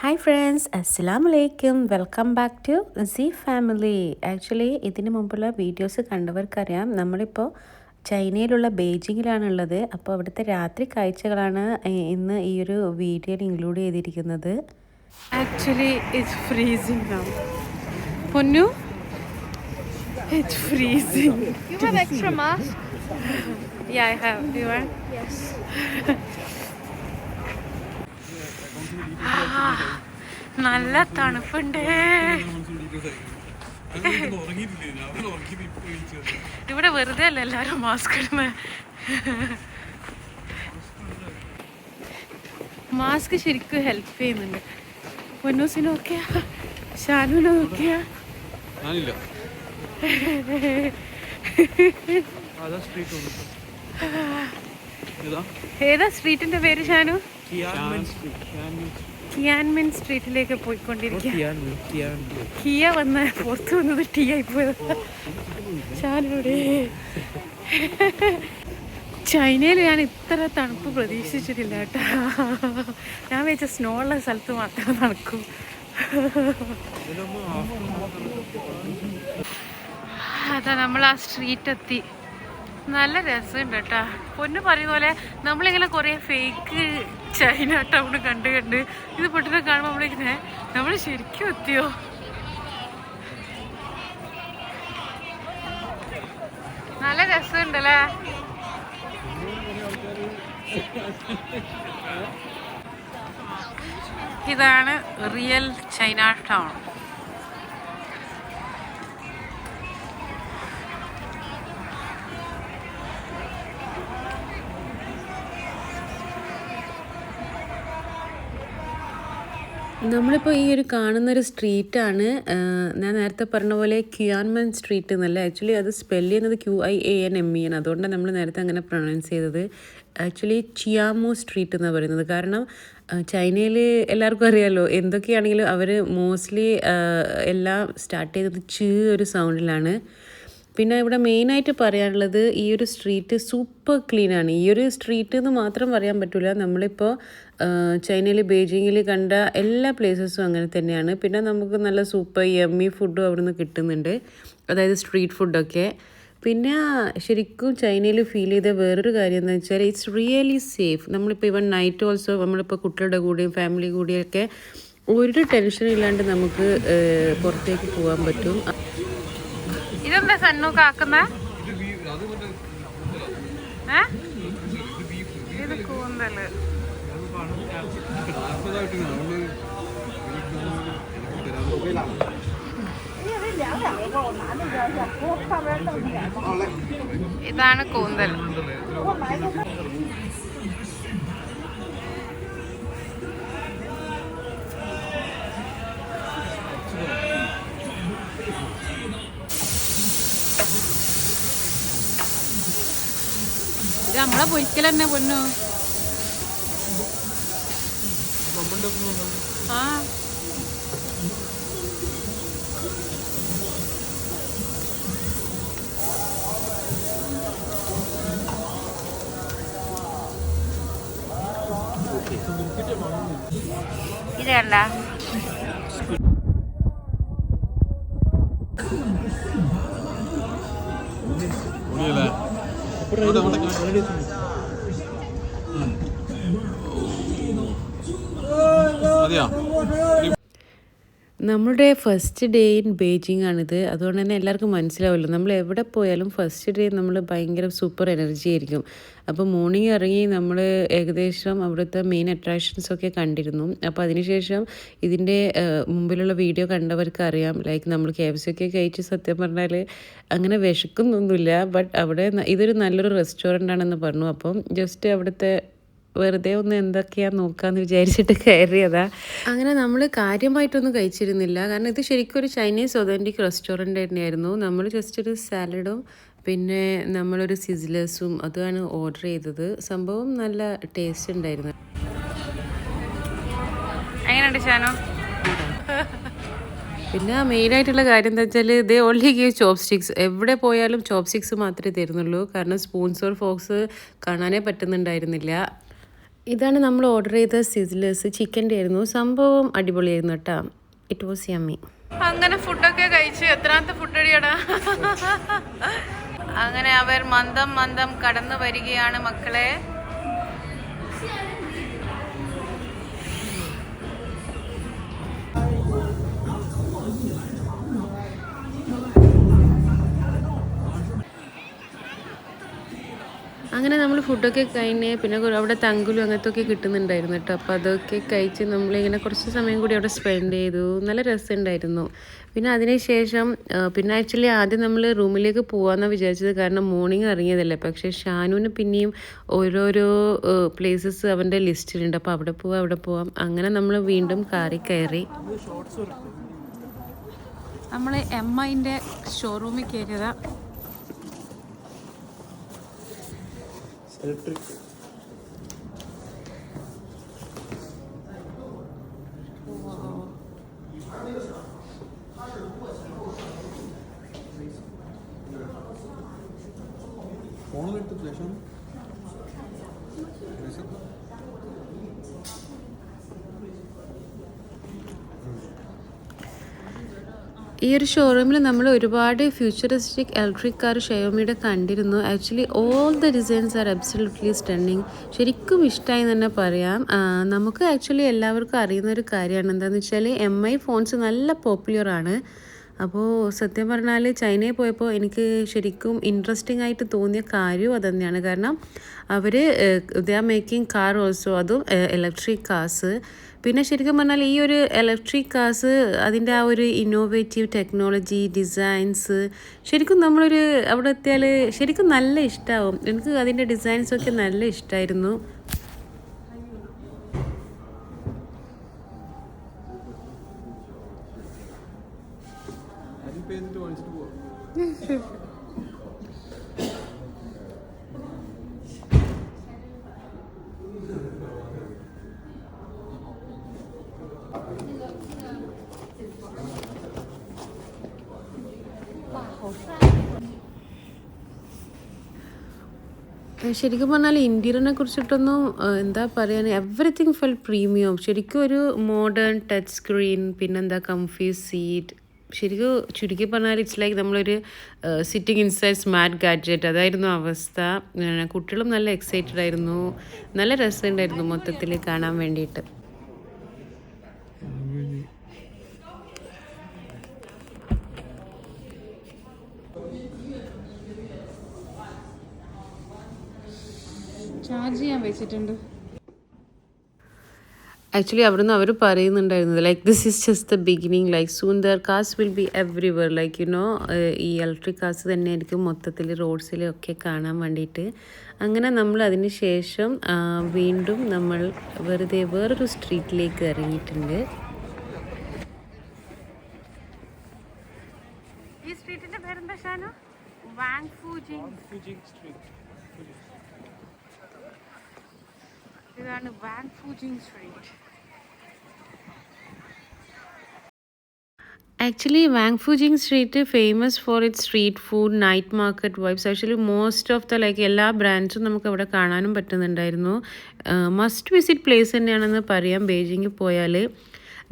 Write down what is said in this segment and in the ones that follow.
Hi friends, അസ്സലാമലൈക്കും. Welcome back to C family. Actually ഇതിന് മുമ്പുള്ള വീഡിയോസ് കണ്ടവർക്കറിയാം, നമ്മളിപ്പോൾ ചൈനയിലുള്ള ബെയ്ജിങ്ങിലാണുള്ളത്. അപ്പോൾ അവിടുത്തെ രാത്രി കാഴ്ചകളാണ് ഇന്ന് ഈ ഒരു വീഡിയോയിൽ ഇൻക്ലൂഡ് ചെയ്തിരിക്കുന്നത്. Actually it's freezing now. പൊന്നു, it's freezing. You have extra mask? Yeah, I have. Do you want? Yes. നല്ല തണുപ്പുണ്ട് ഇവിടെ. വെറുതെ അല്ല എല്ലാരും മാസ്ക് ഇടുന്നത്. മാസ്ക് ശരിക്കും ഹെൽപ്പ് ചെയ്യുന്നുണ്ട്. പൊന്നൂസിനെ നോക്കിയാ, ഷാനുവിനെ നോക്കിയാ. ഏതാ സ്ട്രീറ്റിന്റെ പേര് ഷാനു? കിയാൻമിൻ സ്ട്രീറ്റിലേക്ക് പോയിക്കൊണ്ടിരിക്കുക. കിയ വന്ന് പുറത്തു വന്നത് ടീ ആയി പോയത്. ഷാനൂടെ ചൈനയിൽ ഞാൻ ഇത്ര തണുപ്പ് പ്രതീക്ഷിച്ചിട്ടില്ല കേട്ടോ. ഞാൻ വെച്ച സ്നോ ഉള്ള സ്ഥലത്ത് മാത്രമേ തണുക്കൂ. അതാ നമ്മൾ ആ സ്ട്രീറ്റ് എത്തി. നല്ല രസമുണ്ട് കേട്ടോ. പൊന്നു പറയുന്ന പോലെ നമ്മളിങ്ങനെ കുറേ ഫേക്ക് ചൈന ടൗൺ കണ്ട് ഇത് പൊട്ടിനെ കാണുമ്പോൾ നമ്മളിങ്ങനെ നമ്മൾ ശരിക്കും എത്തിയോ. നല്ല രസമുണ്ടല്ലേ. ഇതാണ് റിയൽ ചൈന ടൗൺ. നമ്മളിപ്പോൾ ഈ ഒരു കാണുന്നൊരു സ്ട്രീറ്റാണ് ഞാൻ നേരത്തെ പറഞ്ഞ പോലെ ക്യാൻമൻ സ്ട്രീറ്റ് എന്നല്ല. ആക്ച്വലി അത് സ്പെല്ല് ചെയ്യുന്നത് QIANMEN. അതുകൊണ്ടാണ് നമ്മൾ നേരത്തെ അങ്ങനെ പ്രൊനൗൺസ് ചെയ്തത്. ആക്ച്വലി ചിയാമോ സ്ട്രീറ്റ് എന്നാണ് പറയുന്നത്. കാരണം ചൈനയിൽ എല്ലാവർക്കും അറിയാമല്ലോ, എന്തൊക്കെയാണെങ്കിലും അവർ മോസ്റ്റ്ലി എല്ലാം സ്റ്റാർട്ട് ചെയ്തത് ഒരു സൗണ്ടിലാണ്. പിന്നെ ഇവിടെ മെയിനായിട്ട് പറയാനുള്ളത്, ഈ ഒരു സ്ട്രീറ്റ് സൂപ്പർ ക്ലീനാണ്. ഈ ഒരു സ്ട്രീറ്റ് എന്ന് മാത്രം പറയാൻ പറ്റില്ല. നമ്മളിപ്പോൾ ചൈനയിൽ ബെയ്ജിങ്ങിൽ കണ്ട എല്ലാ പ്ലേസസും അങ്ങനെ തന്നെയാണ്. പിന്നെ നമുക്ക് നല്ല സൂപ്പർ യമ്മി ഫുഡും അവിടെ നിന്ന് കിട്ടുന്നുണ്ട്, അതായത് സ്ട്രീറ്റ് ഫുഡൊക്കെ. പിന്നെ ശരിക്കും ചൈനയിൽ ഫീൽ ചെയ്ത വേറൊരു കാര്യം എന്ന് വെച്ചാൽ, ഇറ്റ്സ് റിയലി സേഫ്. നമ്മളിപ്പോൾ ഇവൻ നൈറ്റ് ഓൾസോ നമ്മളിപ്പോൾ കുട്ടികളുടെ കൂടെയും ഫാമിലി കൂടെയൊക്കെ ഒരു ടെൻഷനും ഇല്ലാണ്ട് നമുക്ക് പുറത്തേക്ക് പോകാൻ പറ്റും. ഇതെന്താ സണ്ണു കാക്കുന്ന? ഇത് കൂന്തല്. ഇതാണ് കൂന്തൽ. ഇത് നമ്മളെ പൊരിക്കൽ തന്നെ പൊന്നു. ആ ഇത് കണ്ട. നമ്മളുടെ ഫസ്റ്റ് ഡേ ഇൻ ബെയ്ജിങ് ആണിത്. അതുകൊണ്ട് തന്നെ എല്ലാവർക്കും മനസ്സിലാവുമല്ലോ, നമ്മൾ എവിടെ പോയാലും ഫസ്റ്റ് ഡേ നമ്മൾ ഭയങ്കര സൂപ്പർ എനർജി ആയിരിക്കും. അപ്പോൾ മോർണിംഗ് ഇറങ്ങി നമ്മൾ ഏകദേശം അവിടുത്തെ മെയിൻ അട്രാക്ഷൻസൊക്കെ കണ്ടിരുന്നു. അപ്പോൾ അതിനുശേഷം ഇതിൻ്റെ മുമ്പിലുള്ള വീഡിയോ കണ്ടവർക്ക് അറിയാം, ലൈക്ക് നമ്മൾ KFC ഒക്കെ കഴിച്ച് സത്യം പറഞ്ഞാൽ അങ്ങനെ വിശക്കുന്നൊന്നുമില്ല. ബട്ട് അവിടെ ഇതൊരു നല്ലൊരു റെസ്റ്റോറൻ്റ് ആണെന്ന് പറഞ്ഞു. അപ്പം ജസ്റ്റ് അവിടുത്തെ വെറുതെ ഒന്ന് എന്തൊക്കെയാ നോക്കാമെന്ന് വിചാരിച്ചിട്ട് കയറിയതാ. അങ്ങനെ നമ്മൾ കാര്യമായിട്ടൊന്നും കഴിച്ചിരുന്നില്ല, കാരണം ഇത് ശരിക്കും ഒരു ചൈനീസ് ഒതൻറ്റിക് റെസ്റ്റോറൻറ്റ് തന്നെയായിരുന്നു. നമ്മൾ ജസ്റ്റ് ഒരു സാലഡും പിന്നെ നമ്മളൊരു സിസിലേഴ്സും അതാണ് ഓർഡർ ചെയ്തത്. സംഭവം നല്ല ടേസ്റ്റ് ഉണ്ടായിരുന്നു. എങ്ങനെയുണ്ട് ഷാനോ? പിന്നെ മെയിനായിട്ടുള്ള കാര്യം എന്താ വെച്ചാൽ, ദേ ഓൺലി ഗീവ് ചോപ്സ്റ്റിക്സ്. എവിടെ പോയാലും ചോപ്സ്റ്റിക്സ് മാത്രമേ തരുന്നുള്ളൂ. കാരണം സ്പൂൺസ് ഓർ ഫോക്സ് കാണാനേ പറ്റുന്നുണ്ടായിരുന്നില്ല. ഇതാണ് നമ്മൾ ഓർഡർ ചെയ്ത സിസ്ലേഴ്സ്, ചിക്കൻ്റെ ആയിരുന്നു. സംഭവം അടിപൊളിയായിരുന്നു കേട്ടോ. It was yummy. അങ്ങനെ ഫുഡൊക്കെ കഴിച്ച് എത്രാമത്തെ ഫുഡ് അടിയാടാ. അങ്ങനെ അവർ മന്ദം മന്ദം കടന്നു വരികയാണ് മക്കളെ. അങ്ങനെ നമ്മൾ ഫുഡൊക്കെ കഴിഞ്ഞ് പിന്നെ അവിടെ തങ്കുലും അങ്ങനത്തെ ഒക്കെ കിട്ടുന്നുണ്ടായിരുന്നു കേട്ടോ. അപ്പോൾ അതൊക്കെ കഴിച്ച് നമ്മളിങ്ങനെ കുറച്ച് സമയം കൂടി അവിടെ സ്പെൻഡ് ചെയ്തു. നല്ല രസമുണ്ടായിരുന്നു. പിന്നെ അതിന് ശേഷം പിന്നെ ആക്ച്വലി ആദ്യം നമ്മൾ റൂമിലേക്ക് പോകാമെന്നാണ് വിചാരിച്ചത്, കാരണം മോർണിംഗ് ഇറങ്ങിയതല്ലേ. പക്ഷേ ഷാനുവിന് പിന്നെയും ഓരോരോ പ്ലേസസ് അവൻ്റെ ലിസ്റ്റിലുണ്ട്. അപ്പോൾ അവിടെ പോവാം. അങ്ങനെ നമ്മൾ വീണ്ടും കാറിൽ കയറി നമ്മൾ MIൻ്റെ ഷോറൂമിൽ കയറിയതാണ്. ഇലക്ട്രിക് ഫോൺ എടുത്ത ശേഷം ഈ ഒരു ഷോറൂമിൽ നമ്മൾ ഒരുപാട് ഫ്യൂച്ചറിസ്റ്റിക് ഇലക്ട്രിക് കാർ ഷയോമിയുടെ കണ്ടിരുന്നു. Actually all the designs are absolutely stunning. ശരിക്കും ഇഷ്ടമായി തന്നെ പറയാം. നമുക്ക് ആക്ച്വലി എല്ലാവർക്കും അറിയുന്ന ഒരു കാര്യമാണ്. എന്താണെന്ന് വെച്ചാൽ MI ഫോൺസ് നല്ല പോപ്പുലറാണ്. അപ്പോൾ സത്യം പറഞ്ഞാൽ ചൈനയിൽ പോയപ്പോൾ എനിക്ക് ശരിക്കും ഇൻട്രസ്റ്റിംഗ് ആയിട്ട് തോന്നിയ കാര്യവും അത് തന്നെയാണ്. കാരണം അവർ they are making car also, അതും ഇലക്ട്രിക് കാർസ്. പിന്നെ ശരിക്കും പറഞ്ഞാൽ ഈ ഒരു ഇലക്ട്രിക് കാർസ് അതിൻ്റെ ആ ഒരു ഇന്നോവേറ്റീവ് ടെക്നോളജി ഡിസൈൻസ് ശരിക്കും നമ്മളൊരു അവിടെ എത്തിയാൽ ശരിക്കും നല്ല ഇഷ്ടമാവും. എനിക്ക് അതിൻ്റെ ഡിസൈൻസൊക്കെ നല്ല ഇഷ്ടമായിരുന്നു. ശരിക്കും പറഞ്ഞാൽ ഇൻറ്റീരിയറിനെ കുറിച്ചിട്ടൊന്നും എന്താ പറയാൻ, എവറിത്തിങ് ഫെൽ പ്രീമിയം. ശരിക്കും ഒരു മോഡേൺ ടച്ച് സ്ക്രീൻ, പിന്നെന്താ കംഫി സീറ്റ്. ശരിക്കും ചുരുക്കി പറഞ്ഞാൽ ഇറ്റ്സ് ലൈക്ക് നമ്മളൊരു സിറ്റിംഗ് ഇൻസൈഡ് സ്മാർട്ട് ഗാഡ്ജറ്റ്, അതായിരുന്നു അവസ്ഥ. കുട്ടികളും നല്ല എക്സൈറ്റഡ് ആയിരുന്നു. നല്ല രസമുണ്ടായിരുന്നു മൊത്തത്തിൽ കാണാൻ വേണ്ടിയിട്ട്. ചാർജ് ചെയ്യാൻ വെച്ചിട്ടുണ്ട്. ആക്ച്വലി അവിടുന്ന് അവർ പറയുന്നുണ്ടായിരുന്നത് like this is just the beginning, like soon their cars will be everywhere, like you know ഈ ഇലക്ട്രിക് കാർസ് തന്നെയായിരിക്കും മൊത്തത്തിൽ റോഡ്സിലൊക്കെ കാണാൻ വേണ്ടിയിട്ട്. അങ്ങനെ നമ്മൾ അതിന് ശേഷം വീണ്ടും നമ്മൾ വെറുതെ വേറൊരു സ്ട്രീറ്റിലേക്ക് ഇറങ്ങിയിട്ടുണ്ട്. ഈ സ്ട്രീറ്റിൻ്റെ പേരെന്താ ഷാനു? Wangfujing street. ഇതാണ് Wangfujing street. Actually Wangfujing street famous for it street food, night market vibes. Actually most of the like എല്ലാ ബ്രാൻഡ്സും നമുക്ക് അവിടെ കാണാനും പറ്റുന്നുണ്ടായിരുന്നു. മസ്റ്റ് വിസിറ്റ് പ്ലേസ് തന്നെയാണെന്ന് പറയാം ബെയ്ജിങ്ങിൽ പോയാൽ.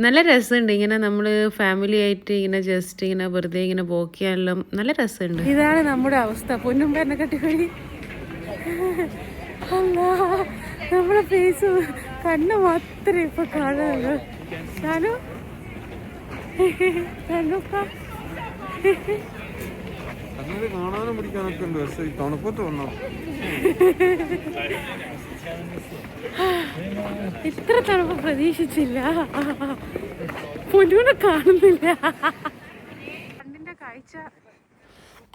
നല്ല രസമുണ്ട് ഇങ്ങനെ നമ്മൾ ഫാമിലി ആയിട്ട് ഇങ്ങനെ ജസ്റ്റ് ഇങ്ങനെ വെറുതെ ഇങ്ങനെ വോക്ക് ചെയ്യാനെല്ലാം നല്ല രസമുണ്ട്. ഇതാണ് നമ്മുടെ അവസ്ഥ. പൊന്നും പേരിനെ കട്ടിക്കൂടി നമ്മുടെ ഫേസ് കണ്ണ് മാത്രമേ ഇപ്പൊ കാണുള്ളൂ. ഞാനോ കാണാനും പിടിക്കാനൊക്കെ ഉണ്ട്. പക്ഷേ ഈ തണുപ്പത്ത് വന്നോ ഇത്ര തണുപ്പ് പ്രതീക്ഷിച്ചില്ല. പൊന്നൂനെ കാണുന്നില്ല. കണ്ണിന്റെ കാഴ്ച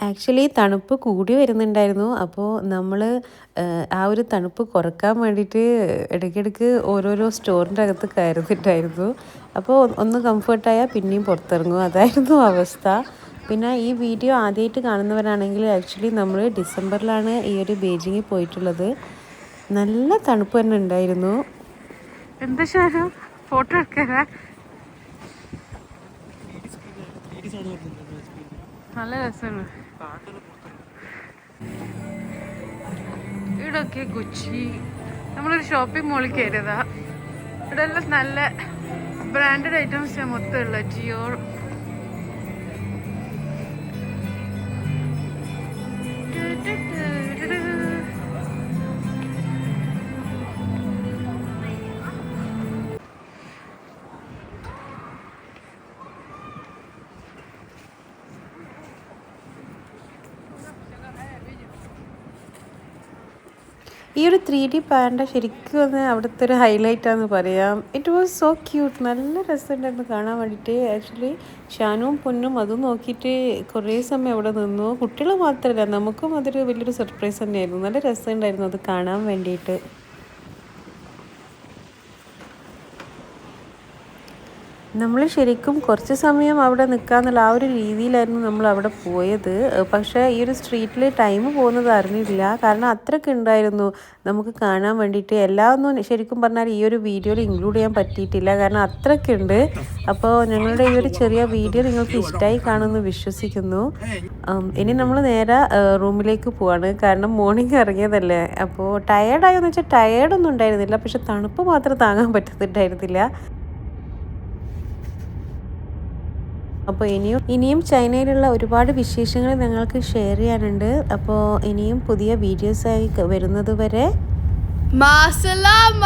ആക്ച്വലി തണുപ്പ് കൂടി വരുന്നുണ്ടായിരുന്നു. അപ്പോൾ നമ്മൾ ആ ഒരു തണുപ്പ് കുറക്കാൻ വേണ്ടിയിട്ട് ഇടയ്ക്കിടയ്ക്ക് ഓരോരോ സ്റ്റോറിൻ്റെ അകത്ത് കയറുന്നുണ്ടായിരുന്നു. അപ്പോൾ ഒന്ന് കംഫർട്ടായാൽ പിന്നെയും പുറത്തിറങ്ങും, അതായിരുന്നു അവസ്ഥ. പിന്നെ ഈ വീഡിയോ ആദ്യമായിട്ട് കാണുന്നവരാണെങ്കിൽ ആക്ച്വലി നമ്മൾ ഡിസംബറിലാണ് ഈ ഒരു ബെയ്ജിങ്ങിൽ പോയിട്ടുള്ളത്. നല്ല തണുപ്പ് തന്നെ ഉണ്ടായിരുന്നു. എന്താ ശാരം ഫോട്ടോ എടുക്കാനാ? നല്ല രസമാണ്. ഇവിടൊക്കെ കൊച്ചി നമ്മളൊരു ഷോപ്പിംഗ് മോളിൽ കയറിയതാ. ഇവിടെ എല്ലാം നല്ല ബ്രാൻഡഡ് ഐറ്റംസ് മൊത്തം ഉള്ള ജിയോ. ഈ ഒരു 3D പാൻഡ ശരിക്കും ഒന്ന് അവിടുത്തെ ഒരു ഹൈലൈറ്റാന്ന് പറയാം. It was so cute. നല്ല രസമുണ്ടായിരുന്നു കാണാൻ വേണ്ടിയിട്ട്. ആക്ച്വലി ഷാനുവും പൊന്നും അതും നോക്കിയിട്ട് കുറേ സമയം അവിടെ നിന്നു. കുട്ടികൾ മാത്രമല്ല, നമുക്കും അതൊരു വലിയൊരു സർപ്രൈസ് തന്നെയായിരുന്നു. നല്ല രസമുണ്ടായിരുന്നു അത് കാണാൻ വേണ്ടിയിട്ട്. നമ്മൾ ശരിക്കും കുറച്ച് സമയം അവിടെ നിൽക്കാന്നുള്ള ആ ഒരു രീതിയിലായിരുന്നു നമ്മൾ അവിടെ പോയത്. പക്ഷേ ഈ ഒരു സ്ട്രീറ്റിൽ ടൈം പോകുന്നത് അറിഞ്ഞില്ല. കാരണം അത്രയ്ക്ക് ഉണ്ടായിരുന്നു നമുക്ക് കാണാൻ വേണ്ടിയിട്ട്. എല്ലാം ഒന്നും ശരിക്കും പറഞ്ഞാൽ ഈ ഒരു വീഡിയോയിൽ ഇൻക്ലൂഡ് ചെയ്യാൻ പറ്റിയിട്ടില്ല, കാരണം അത്രയ്ക്ക് ഉണ്ട്. അപ്പോൾ ഞങ്ങളുടെ ഈ ഒരു ചെറിയ വീഡിയോ നിങ്ങൾക്ക് ഇഷ്ടമായി കാണുമെന്ന് വിശ്വസിക്കുന്നു. ഇനി നമ്മൾ നേരെ റൂമിലേക്ക് പോവാണ്. കാരണം മോർണിംഗ് ഇറങ്ങിയതല്ലേ. അപ്പോൾ ടയേർഡായെന്ന് വെച്ചാൽ ടയേർഡൊന്നും ഉണ്ടായിരുന്നില്ല, പക്ഷെ തണുപ്പ് മാത്രം താങ്ങാൻ പറ്റുന്നുണ്ടായിരുന്നില്ല. അപ്പോൾ ഇനിയും ചൈനയിലുള്ള ഒരുപാട് വിശേഷങ്ങൾ ഞങ്ങൾക്ക് ഷെയർ ചെയ്യാനുണ്ട്. അപ്പോൾ ഇനിയും പുതിയ വീഡിയോസായി വരുന്നത് വരെ മാസലാമ.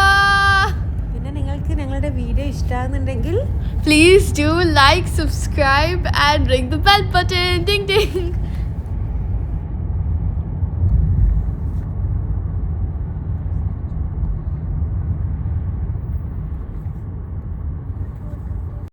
പിന്നെ നിങ്ങൾക്ക് ഞങ്ങളുടെ video ഇഷ്ടമാകുന്നുണ്ടെങ്കിൽ Please do like, subscribe and ring the bell button. Ding ding.